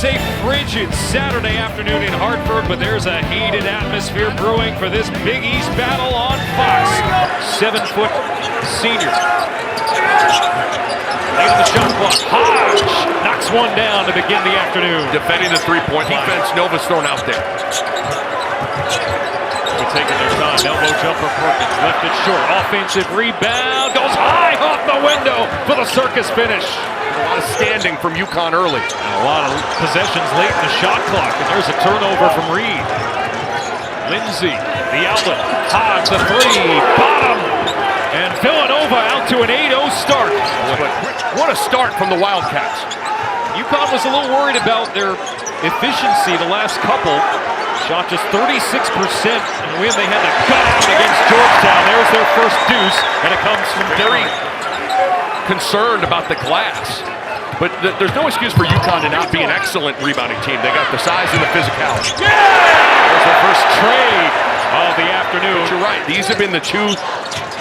is a frigid Saturday afternoon in Hartford, but there's a heated atmosphere brewing for this Big East battle on Fox. 7-foot senior. Late in the shot clock. Hodge knocks one down to begin the afternoon. Defending the three-point defense, Nova's thrown out there. They're taking their time. Elbow jumper, Perkins left it short. Offensive rebound. Goes high off the window for the circus finish. A lot of standing from UConn early. And a lot of possessions late in the shot clock. And there's a turnover from Reed. Lindsay, the outlet. Hodge, the three. Bottom. And Villanova out to an 8-0 start. What a start from the Wildcats. UConn was a little worried about their efficiency the last couple. Shot just 36%. And when they had to gut out against Georgetown, there's their first deuce. And it comes from Very concerned about the glass. But there's no excuse for UConn to not be an excellent rebounding team. They got the size and the physicality. Yeah! There's the first trade of the afternoon. But you're right. These have been the two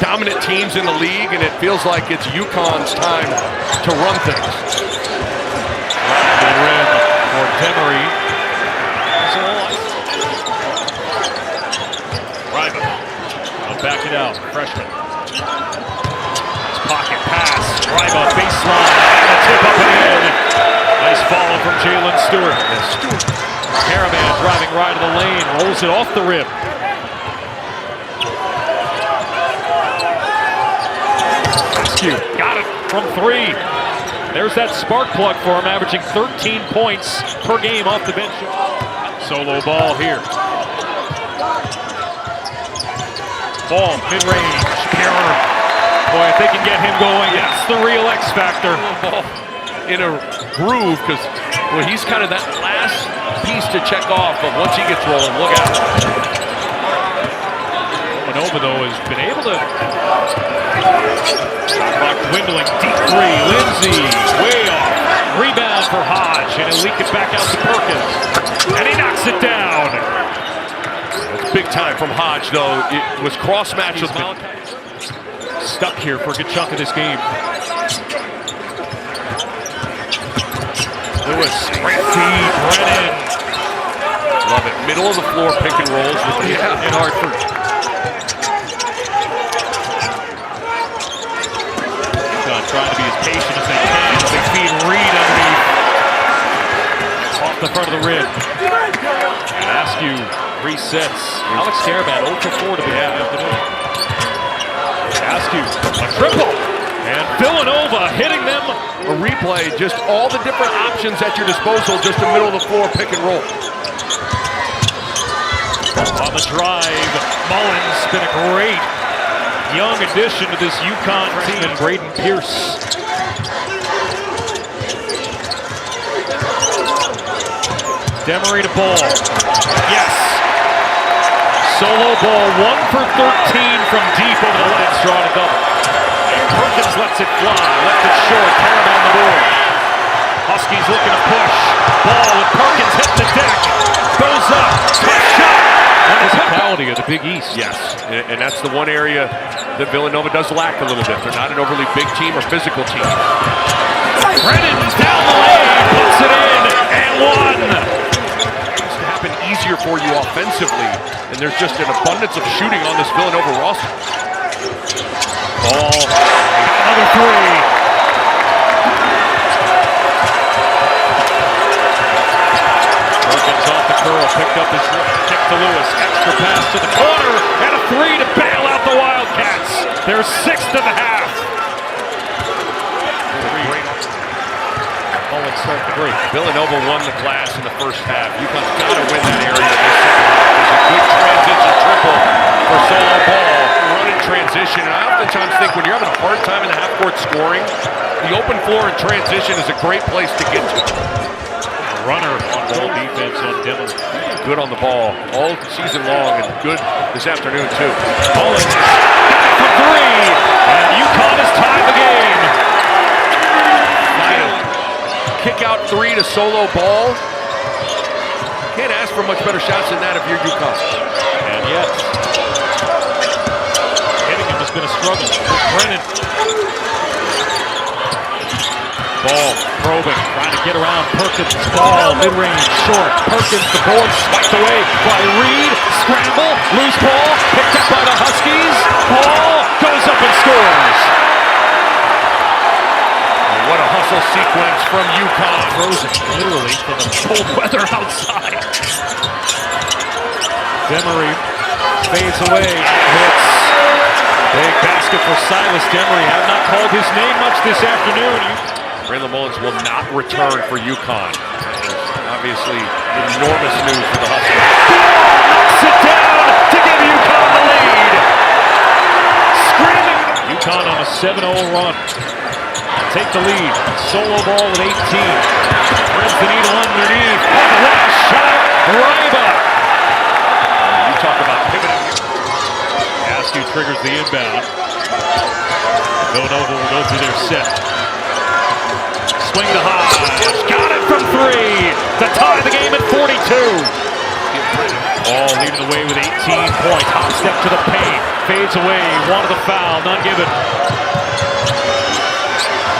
dominant teams in the league, and it feels like it's UConn's time to run things. The rim for Demery. Ryman. I'll back it out. Freshman. Pocket pass, drive up baseline, and a tip up and in. Nice follow from Jalen Stewart. Caravan driving right of the lane, rolls it off the rim. Rescue, got it from three. There's that spark plug for him, averaging 13 points per game off the bench. Solo ball here. Ball, mid-range, Kara. Boy, if they can get him going, that's the real X factor. In a groove, because well, he's kind of that last piece to check off, but once he gets rolling, look out. Villanova, though, has been able to shot clock dwindling, deep three. Lindsay, way off. Rebound for Hodge, and he'll leak it back out to Perkins. And he knocks it down. That's big time from Hodge, though. It was cross-match with stuck here for a good chunk of this game. Lewis, great feed, Brennan. Love it. Middle of the floor pick and rolls with in Hartford. UConn trying to be as patient as they can. They feed Reed underneath. Off the front of the rim. Askew resets. Alex Caravan 0 for 4 to begin the afternoon. Askew, a triple, and Villanova hitting them. A replay, just all the different options at your disposal, just the middle of the floor pick and roll. On the drive, Mullins been a great young addition to this UConn team, and Braden Pierce. Demery to ball. Yes. Solo ball, 1 for 13 from deep over the lens, drawing a double. And Perkins lets it fly, left it short, Caravan on the board. Huskies looking to push. Ball with Perkins hitting the deck. Goes up, tough shot. And the physicality of the Big East. Yes, and that's the one area that Villanova does lack a little bit. They're not an overly big team or physical team. Brennan's down the lane, puts it in, and one. Easier for you offensively, and there's just an abundance of shooting on this Villanova roster. Ball, another three. Perkins off the curl, picked up his kick to Lewis, extra pass to the corner, and a three to bail out the Wildcats. They're sixth of the half. Start the break. Villanova won the glass in the first half. UConn's got to win that area in the second half. There's a good transition triple for Solo Ball. Run in transition. And I oftentimes think when you're having a hard time in the half-court scoring, the open floor in transition is a great place to get to. Runner on ball defense on Dillon. Good on the ball all season long, and good this afternoon, too. Mullins got it for three. And UConn has tied the game. Kick out three to Solo Ball. Can't ask for much better shots than that if you're UConn. And yet, hitting him has been a struggle. Brennan Ball probing, trying to get around Perkins. Ball mid-range, short. Perkins, the board swiped away by Reed. Scramble, loose ball, picked up by the Huskies. Ball goes up and scores. What a hustle sequence from UConn. Frozen, literally, for the cold weather outside. Demery fades away, hits. Big basket for Silas Demery. Have not called his name much this afternoon. Braylon Mullins will not return for UConn. Obviously, enormous news for the Huskies. Knocks it down to give UConn the lead. Screaming. UConn on a 7-0 run. Take the lead. Solo ball with 18. Threads the needle underneath. Oh, the last shot. Ryba. You talk about pivoting. Askew triggers the inbound. Villanova will go through their set. Swing to Hodge. Got it from 3 to tie the game at 42. All leading the way with 18 points. Hot step to the paint. Fades away. Wanted the foul. None given.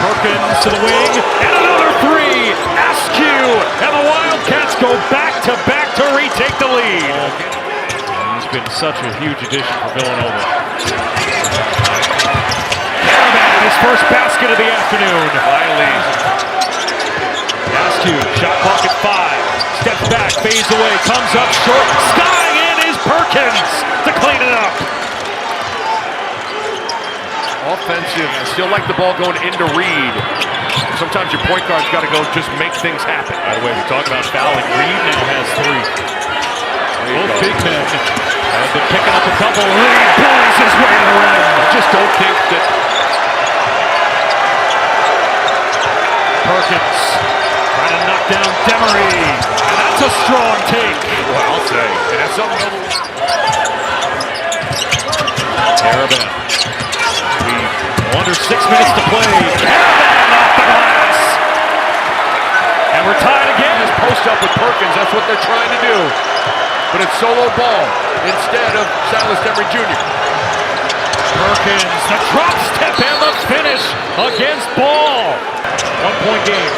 Perkins to the wing. And another 3. Askew. And the Wildcats go back to retake the lead. He's been such a huge addition for Villanova. Caravan, his first basket of the afternoon. Finally. Askew, shot clock at 5. Steps back, fades away, comes up short. Skying in is Perkins to clean it up. Offensive. Still like the ball going into Reed. Sometimes your point guard's got to go just make things happen. By the way, we talk about fouling. Reed now has 3. Both big men have been picking up a couple. Reed bullies his way to the rim. I just don't think that Perkins trying to knock down Demery. And that's a strong take. well, I'll say. And that's something. Caravan. We under 6 minutes to play. Caravan off the glass. And we're tied again. Just post up with Perkins. That's what they're trying to do. But it's solo ball instead of Silas Demery Jr. Perkins, the drop step and the finish against Ball. 1-point game.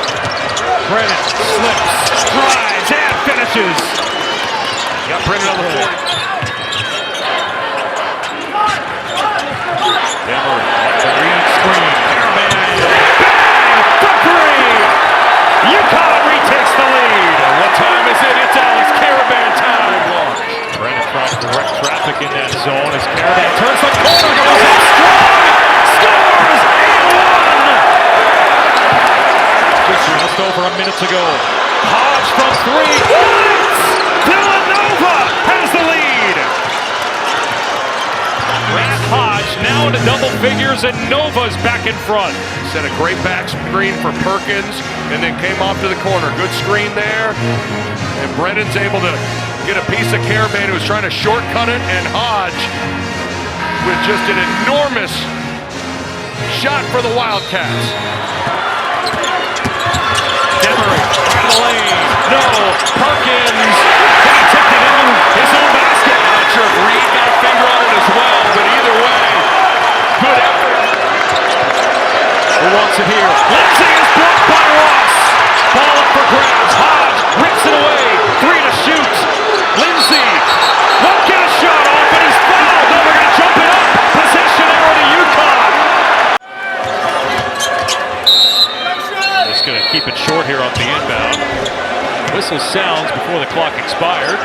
Brennan slips, drives, and finishes. Got Brennan on the floor. Demery off the Reed screen. Caravan, bang, for 3. UConn retakes the lead. What time is it? It's Alex Caravan time. Brennan tries to direct traffic in that zone as Caravan turns the corner, goes up strong, scores, and 1! Just over a minute to go. Hodge from 3. What? Villanova has the lead. Grant Hodge now into double figures, and Nova's back in front. Set a great back screen for Perkins and then came off to the corner. Good screen there. And Brennan's able to get a piece of Caravan who was trying to shortcut it, and Hodge with just an enormous shot for the Wildcats. Demery out of the lane. No. Perkins. He tipped it into his own basket. Not sure if Reed got a finger on it as well, but either way, good effort. Who wants it here? Lindsay is blocked by Ross. Ball up for grabs. Hodge rips it away. 3 to shoot. Lindsay won't get a shot off, and he's fouled. No, they're going to jump it up. Possession arrow to UConn. Just going to keep it short here off the inbound. Whistle sounds before the clock expired.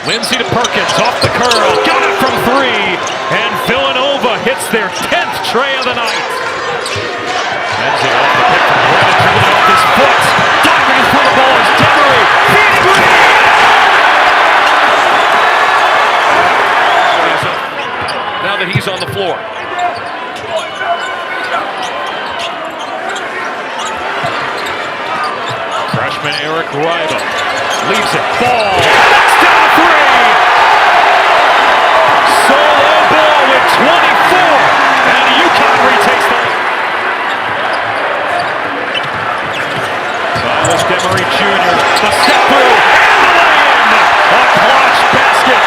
Lindsay to Perkins, off the curl, got it from 3, and Villanova hits their 10th tray of the night. Lindsay off the pick from Brennan, dribbling off his foot, diving in front of the ball is Demery, feeding Reed! Now that he's on the floor. Freshman Eric Ryba leaves it, ball, that's down 3! Solo ball with 24, and UConn retakes the lead. Silas Demery Jr., the step through, and the lay-in! A clutch basket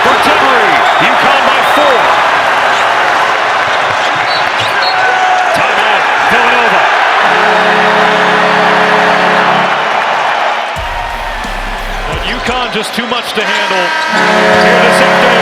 for Demery. UConn by 4. UConn just too much to handle here this afternoon.